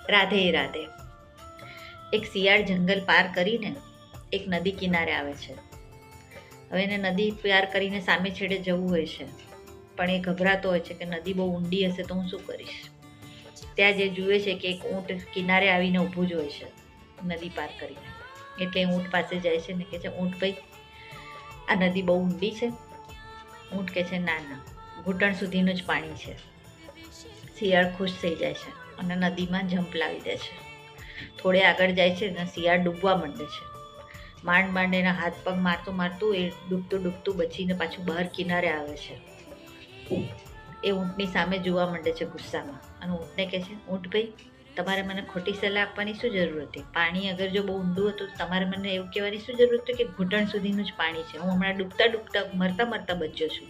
રાધે રાધે. એક શિયાળ જંગલ પાર કરીને એક નદી કિનારે આવે છે. હવે એને નદી પાર કરીને સામે છેડે જવું હોય છે, પણ એ ગભરાતો હોય છે કે નદી બહુ ઊંડી હશે તો હું શું કરીશ. ત્યાં જે જુએ છે કે એક ઊંટ કિનારે આવીને ઊભું જ હોય છે નદી પાર કરીને. એટલે ઊંટ પાસે જાય છે ને કહે છે, ઊંટ ભાઈ, આ નદી બહુ ઊંડી છે? ઊંટ કહે છે, ના ના, ઘૂંટણ સુધીનું જ પાણી છે. શિયાળ ખુશ થઈ જાય છે અને નદીમાં જંપ લાવી દે છે. થોડે આગળ જાય છે ને શિયાળ ડૂબવા માંડે છે. માંડ માંડ એના હાથ પગ મારતું મારતું એ ડૂબતું ડૂબતું બચીને પાછું બહાર કિનારે આવે છે. એ ઊંટની સામે જોવા માંડે છે ગુસ્સામાં અને ઊંટને કહે છે, ઊંટ ભાઈ, તમારે મને ખોટી સલાહ આપવાની શું જરૂર હતી? પાણી અગર જો બહુ ઊંડું હતું તો તમારે મને એવું કહેવાની શું જરૂર હતી કે ઘૂંટણ સુધીનું જ પાણી છે? હું હમણાં ડૂબતા ડૂબતા મરતા મરતા બચ્યો છું.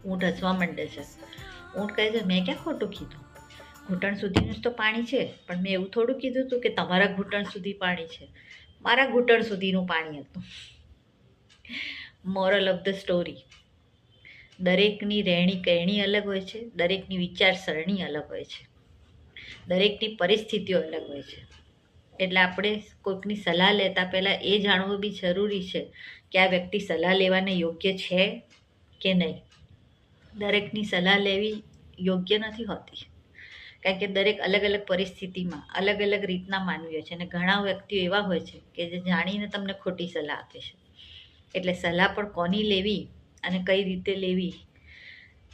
ઊંટ હસવા માંડે છે. ઊંટ કહે છે, મેં ક્યાં ખોટું કીધું? ઘૂંટણ સુધીનું જ તો પાણી છે, પણ મેં એવું થોડું કીધું હતું કે તમારા ઘૂંટણ સુધી પાણી છે. મારા ઘૂંટણ સુધીનું પાણી હતું. મોરલ ઓફ ધ સ્ટોરી: દરેકની રહેણી કહેણી અલગ હોય છે, દરેકની વિચારસરણી અલગ હોય છે, દરેકની પરિસ્થિતિઓ અલગ હોય છે. એટલે આપણે કોઈકની સલાહ લેતા પહેલાં એ જાણવું બી જરૂરી છે કે આ વ્યક્તિ સલાહ લેવાને યોગ્ય છે કે નહીં. દરેકની સલાહ લેવી યોગ્ય નથી હોતી, કારણ કે દરેક અલગ અલગ પરિસ્થિતિમાં અલગ અલગ રીતના માનવી હોય છે અને ઘણા વ્યક્તિઓ એવા હોય છે કે જે જાણીને તમને ખોટી સલાહ આપે છે. એટલે સલાહ પણ કોની લેવી અને કઈ રીતે લેવી,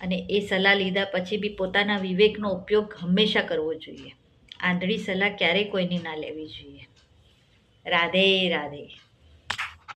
અને એ સલાહ લીધા પછી બી પોતાના વિવેકનો ઉપયોગ હંમેશા કરવો જોઈએ. આંધળી સલાહ ક્યારેય કોઈની ના લેવી જોઈએ. રાધે રાધે.